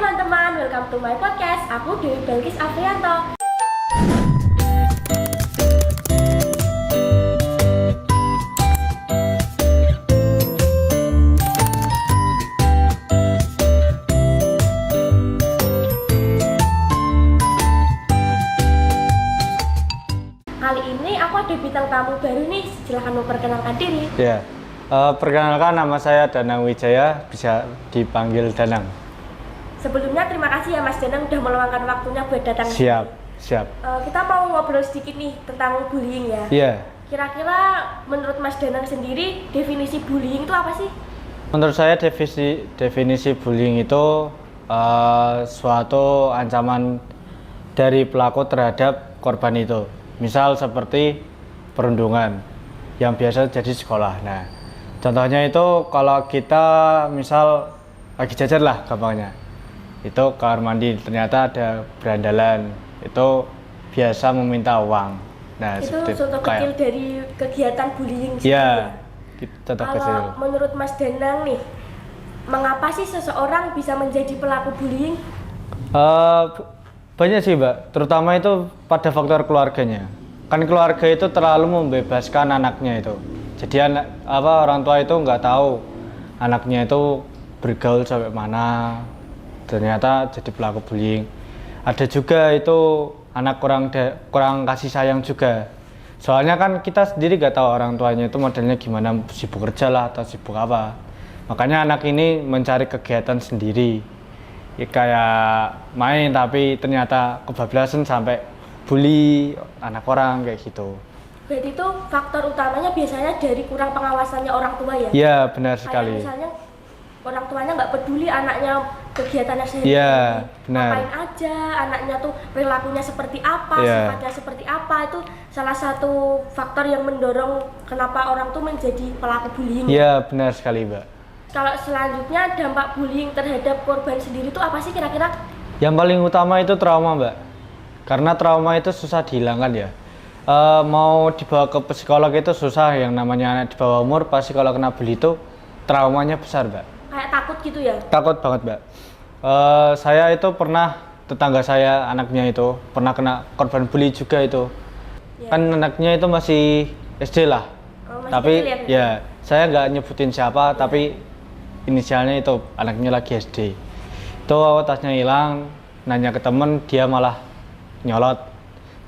teman-teman, welcome to my podcast. Aku Dewi Belkis Afrianto. Kali ini aku ada bintang tamu baru nih, silahkan memperkenalkan diri. Ya, perkenalkan nama saya Danang Wijaya, bisa dipanggil Danang. Sebelumnya terima kasih ya Mas Danang udah meluangkan waktunya buat datang. Siap, siap. Kita mau ngobrol sedikit nih tentang bullying ya. Iya. Kira-kira menurut Mas Danang sendiri definisi bullying itu apa sih? Menurut saya definisi bullying itu suatu ancaman dari pelaku terhadap korban itu. Misal seperti perundungan yang biasa jadi sekolah. Nah, contohnya itu kalau kita misal lagi jajan lah gampangnya. Itu kamar mandi ternyata ada berandalan. Itu biasa meminta uang. Nah, itu seperti contoh kecil dari kegiatan bullying. Iya, contoh Kalau kecil. menurut Mas Danang nih, mengapa sih seseorang bisa menjadi pelaku bullying? Banyak sih Mbak, terutama itu pada faktor keluarganya. Kan keluarga itu terlalu membebaskan anaknya itu. Jadi orang tua itu nggak tahu anaknya itu bergaul sampai mana, ternyata jadi pelaku bullying. Ada juga itu anak kurang kasih sayang juga. Soalnya kan kita sendiri nggak tahu orang tuanya itu modelnya gimana, sibuk kerja lah atau sibuk apa. Makanya anak ini mencari kegiatan sendiri. Ya, kayak main tapi ternyata kebablasan sampai bully anak orang kayak gitu. Berarti itu faktor utamanya biasanya dari kurang pengawasannya orang tua ya? Iya benar sekali. Kayak misalnya orang tuanya nggak peduli anaknya kegiatannya sehari-hari. Iya benar. Ngapain aja, anaknya tuh perilakunya seperti apa, Iya. sifatnya seperti apa, itu salah satu faktor yang mendorong kenapa orang tuh menjadi pelaku bullying. Iya benar sekali Mbak. Kalau selanjutnya dampak bullying terhadap korban sendiri itu apa sih kira-kira? Yang paling utama itu trauma Mbak. Karena trauma itu susah dihilangkan ya. Mau dibawa ke psikolog itu susah, yang namanya anak di bawah umur pasti kalau kena bully itu traumanya besar Mbak. Kayak takut gitu ya? Takut banget Mbak. Saya itu pernah, tetangga saya anaknya itu pernah kena korban bully juga itu. Ya. Kan anaknya itu masih SD lah. Oh, masih Tapi kecil ya saya nggak nyebutin siapa, tapi inisialnya itu anaknya lagi SD. Itu tasnya hilang, nanya ke temen, dia malah nyolot.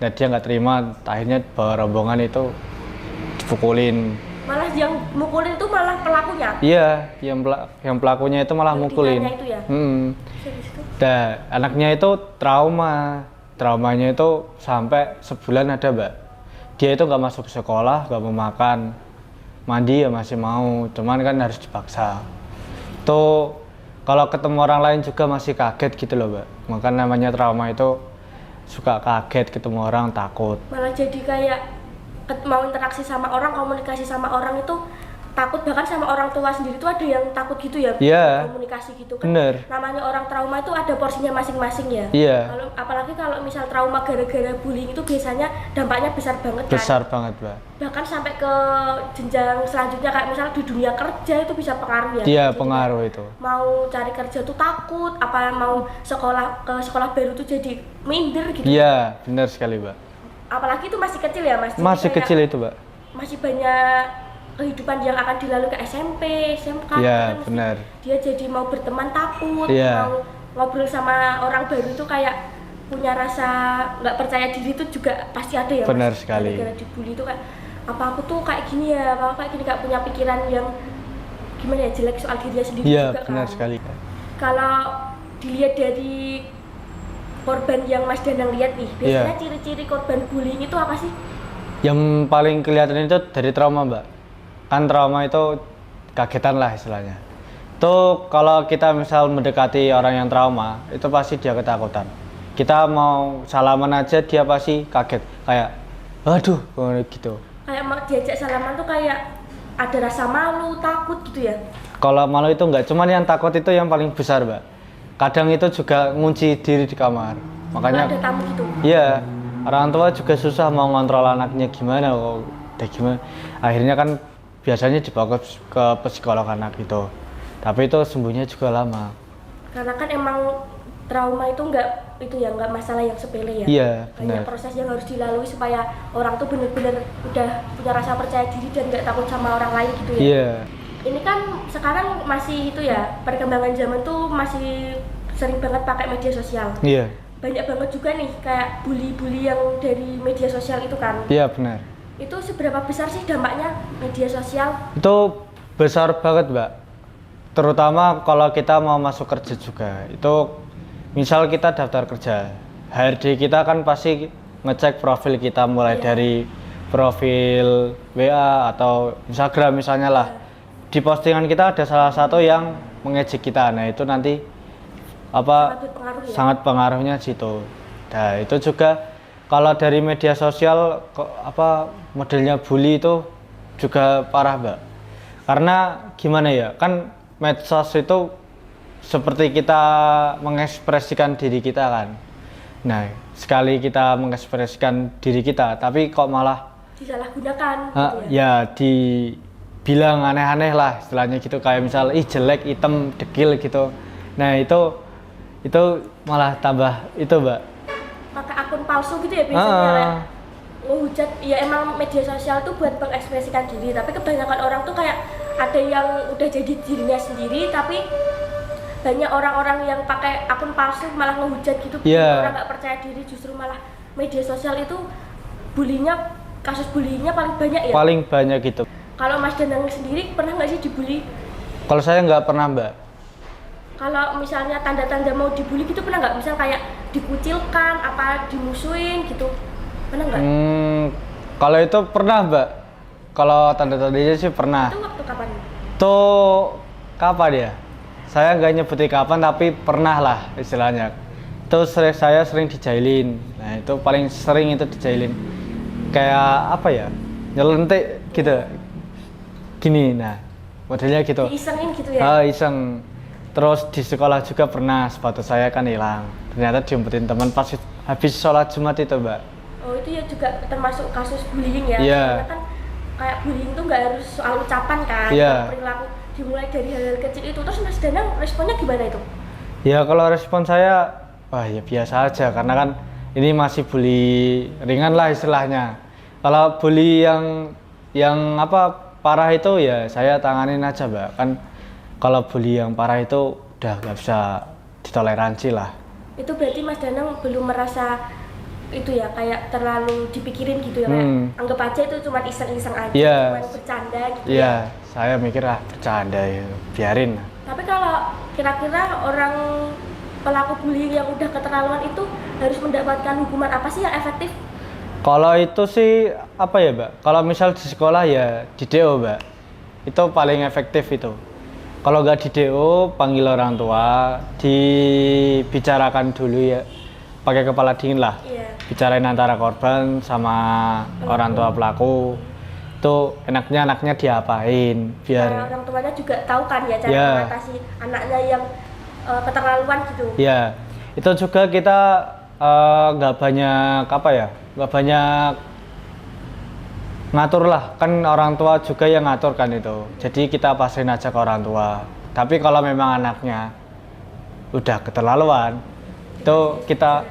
Nah dia nggak terima, akhirnya bawa rombongan itu dipukulin. Malah yang mukulin tuh malah pelakunya? Iya, yang pelakunya itu malah mukulin. Itu ya? Nah, anaknya itu traumanya itu sampai sebulan ada Mbak. Dia itu nggak masuk sekolah, nggak mau makan, mandi ya masih mau, cuman kan harus dipaksa. Tuh kalau ketemu orang lain juga masih kaget gitu loh Mbak. Makanya namanya trauma itu suka kaget, ketemu orang takut. Malah jadi kayak mau interaksi sama orang, komunikasi sama orang itu takut, bahkan sama orang tua sendiri tuh ada yang takut gitu ya. Iya. Komunikasi gitu kan. Bener. Namanya orang trauma itu ada porsinya masing-masing ya. Iya. Apalagi kalau misal trauma gara-gara bullying itu biasanya dampaknya besar banget kan. Besar banget Mbak. Bahkan sampai ke jenjang selanjutnya kayak misal di dunia kerja itu bisa pengaruh ya. Iya, Jadi pengaruh itu. mau cari kerja tuh takut, apa mau ke sekolah baru tuh jadi minder gitu. Iya, benar sekali Mbak. Apalagi itu masih kecil ya Mas. Jadi Masih kayak kecil itu Mbak. masih banyak kehidupan yang akan dilalui ke SMP, SMK. Iya, kan benar. Dia jadi mau berteman takut, Iya. mau ngobrol sama orang baru itu kayak punya rasa nggak percaya diri itu juga pasti ada ya. Benar Mas. sekali. Gara-gara dibully itu kayak apa aku tuh kayak gini ya, apa kayak gini, kayak punya pikiran yang gimana ya, jelek soal dirinya sendiri Iya, juga benar kan. sekali. Kalau dilihat dari korban yang Mas Danang lihat nih, biasanya ciri-ciri korban bullying itu apa sih? Yang paling kelihatan itu dari trauma Mbak. Kan trauma itu kagetan lah istilahnya. Itu kalau kita misal mendekati orang yang trauma, itu pasti dia ketakutan. Kita mau salaman aja dia pasti kaget, kayak aduh gitu. Kayak mau diajak salaman tuh kayak ada rasa malu, takut gitu ya? Kalau malu itu enggak, cuman yang takut itu yang paling besar Mbak. Kadang itu juga ngunci diri di kamar. Makanya ada tamu gitu? Iya, orang tua juga susah mau ngontrol anaknya gimana kok, gimana. Akhirnya kan biasanya dibawa ke psikolog anak gitu. Tapi itu sembuhnya juga lama. Karena kan emang trauma itu nggak masalah yang sepele ya. Iya, Banyak benar. proses yang harus dilalui supaya orang tuh bener-bener udah punya rasa percaya diri dan nggak takut sama orang lain gitu ya. Iya. Ini kan sekarang masih itu ya, perkembangan zaman tuh masih sering banget pakai media sosial. Iya. Banyak banget juga nih kayak bully-bully yang dari media sosial itu kan. Iya, benar. Itu seberapa besar sih dampaknya media sosial? Itu besar banget, Mbak. Terutama kalau kita mau masuk kerja juga. Itu misal kita daftar kerja, HRD kita kan pasti ngecek profil kita mulai dari profil WA atau Instagram misalnya lah. Di postingan kita ada salah satu yang mengejek kita. Nah, itu nanti apa Sangat berpengaruh ya? sangat pengaruhnya situ. Nah, itu juga kalau dari media sosial modelnya bully itu juga parah, Mbak. Karena gimana ya? Kan medsos itu seperti kita mengekspresikan diri kita kan. Nah, sekali kita mengekspresikan diri kita, tapi kok malah Disalahgunakan gitu ya? ya dibilang aneh-aneh lah istilahnya gitu, kayak misal jelek, hitam, dekil gitu. Nah, itu malah tambah itu, Mbak. Pakai akun palsu gitu ya biasanya kayak ngehujat. Ya emang media sosial tuh buat mengekspresikan diri, tapi kebanyakan orang tuh kayak ada yang udah jadi dirinya sendiri, tapi banyak orang-orang yang pakai akun palsu malah ngehujat gitu. Orang nggak percaya diri, justru malah media sosial itu kasus bullyingnya paling banyak ya? Paling banyak gitu. Kalau Mas Danang sendiri pernah nggak sih dibully? Kalau saya nggak pernah, Mbak. Kalau misalnya tanda-tanda mau dibully gitu pernah nggak? Misal kayak dikucilkan, apa dimusuhin gitu, pernah nggak? Kalau itu pernah, Mbak. Kalau tanda-tandanya sih pernah. Itu waktu kapan? Tuh kapan ya? Saya nggak nyebutin kapan, tapi pernah lah istilahnya. Itu saya sering dijailin. Nah, itu paling sering itu dijailin. Kayak apa ya? Nyelentik gitu. Gini, nah modelnya gitu. Diisengin gitu ya? Iseng. Terus di sekolah juga pernah, sepatu saya kan hilang. Ternyata diumpetin teman pas habis sholat Jumat itu, Mbak. Oh, itu ya juga termasuk kasus bullying ya? Iya. Karena kan kayak bullying tuh nggak harus soal ucapan kan, Iya. perilaku dimulai dari hal-hal kecil itu. Terus Mas Danang responnya gimana itu? Ya kalau respon saya, wah ya biasa aja, karena kan ini masih bully ringan lah istilahnya. Kalau bully yang parah itu ya saya tanganin aja, Mbak. Kan kalau bully yang parah itu udah nggak bisa ditoleransi lah. Itu berarti Mas Danang belum merasa itu ya kayak terlalu dipikirin gitu ya, kayak anggap aja itu cuma iseng-iseng aja, cuma bercanda gitu ya. Saya mikir bercanda ya, biarin. Tapi kalau kira-kira orang pelaku bullying yang udah keterlaluan itu harus mendapatkan hukuman apa sih yang efektif? Kalau itu sih apa ya, Mbak? Kalau misal di sekolah ya di DO, Mbak. Itu paling efektif itu. Kalau nggak di DO, panggil orang tua, dibicarakan dulu ya, pakai kepala dingin lah. Bicarain antara korban sama orang tua pelaku. Itu anaknya diapain biar orang tuanya juga tahu kan ya cara mengatasi anaknya yang keterlaluan gitu. Ya, itu juga kita nggak banyak nggak banyak ngatur lah, kan orang tua juga yang ngatur kan itu. Jadi kita pastiin aja ke orang tua. Tapi kalau memang anaknya udah keterlaluan, itu kita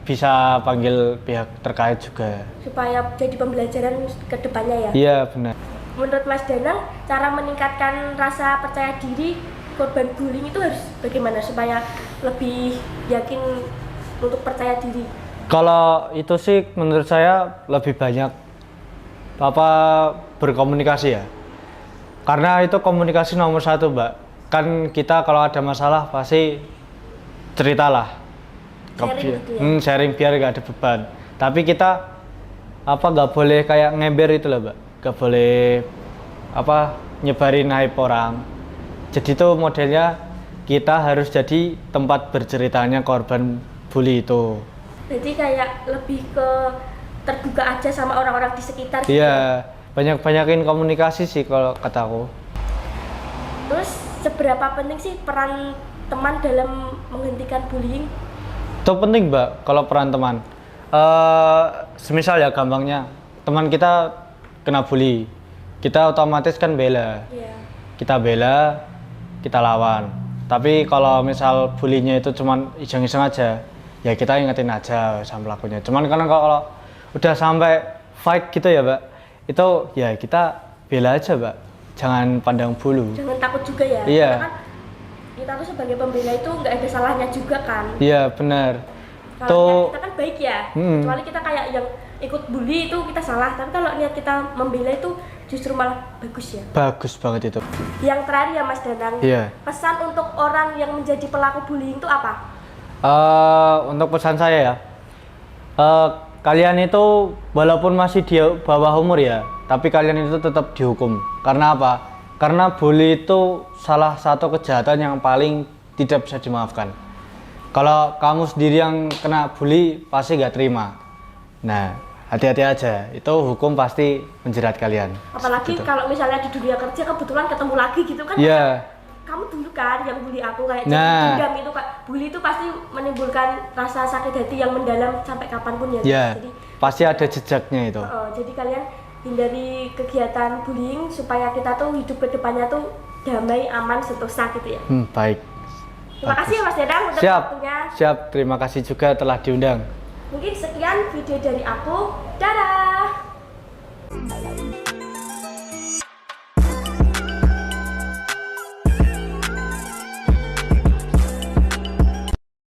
bisa panggil pihak terkait juga. Supaya jadi pembelajaran ke depannya ya? Iya, benar. Menurut Mas Danang, cara meningkatkan rasa percaya diri korban bullying itu harus bagaimana supaya lebih yakin untuk percaya diri? Kalau itu sih menurut saya lebih banyak berkomunikasi ya. Karena itu komunikasi nomor satu, Mbak. Kan kita kalau ada masalah pasti ceritalah. Sharing biar gak ada beban. Tapi kita nggak boleh kayak ngember itu loh, Mbak. Gak boleh nyebarin aib orang. Jadi itu modelnya kita harus jadi tempat berceritanya korban bully itu. Jadi kayak lebih ke terbuka aja sama orang-orang di sekitar. Iya, banyak-banyakin komunikasi sih kalau kataku. Terus seberapa penting sih peran teman dalam menghentikan bullying? Itu penting, Mbak, kalau peran teman. Semisal ya gampangnya, teman kita kena bully, kita otomatis kan bela. Iya. Kita bela, kita lawan. Tapi kalau misal bulinya itu cuman iseng-iseng aja, ya kita ingetin aja sama pelakunya. Cuman kan kalau udah sampai fight gitu ya, Mbak, itu ya kita bela aja, Mbak. Jangan pandang bulu. Jangan takut juga ya. Iya. Karena kan kita tuh sebagai pembela itu nggak ada salahnya juga kan. Iya, benar. Kalau niat kita kan baik ya. Hmm. Kecuali kita kayak yang ikut bully itu kita salah. Tapi kalau niat kita membela itu justru malah bagus ya. Bagus banget itu. Yang terakhir ya Mas Danang. Iya. Pesan untuk orang yang menjadi pelaku bullying itu apa? Untuk pesan saya ya, kalian itu walaupun masih di bawah umur ya, tapi kalian itu tetap dihukum. Karena apa? Karena bully itu salah satu kejahatan yang paling tidak bisa dimaafkan. Kalau kamu sendiri yang kena bully pasti nggak terima. Nah, hati-hati aja, itu hukum pasti menjerat kalian. Apalagi Gitu. kalau misalnya di dunia kerja kebetulan ketemu lagi gitu kan. Iya. Kamu dulu kan yang bully aku kayak Nah. jadi dendam itu Kak. Bully itu pasti menimbulkan rasa sakit hati yang mendalam sampai kapanpun ya. Ya, Jadi pasti ada jejaknya itu. jadi kalian hindari kegiatan bullying supaya kita tuh hidup ke depannya tuh damai, aman, sentosa gitu ya. Baik. Terima kasih ya Mas Dadang untuk Siap, waktunya. siap. Terima kasih juga telah diundang. Mungkin sekian video dari aku. Dadah.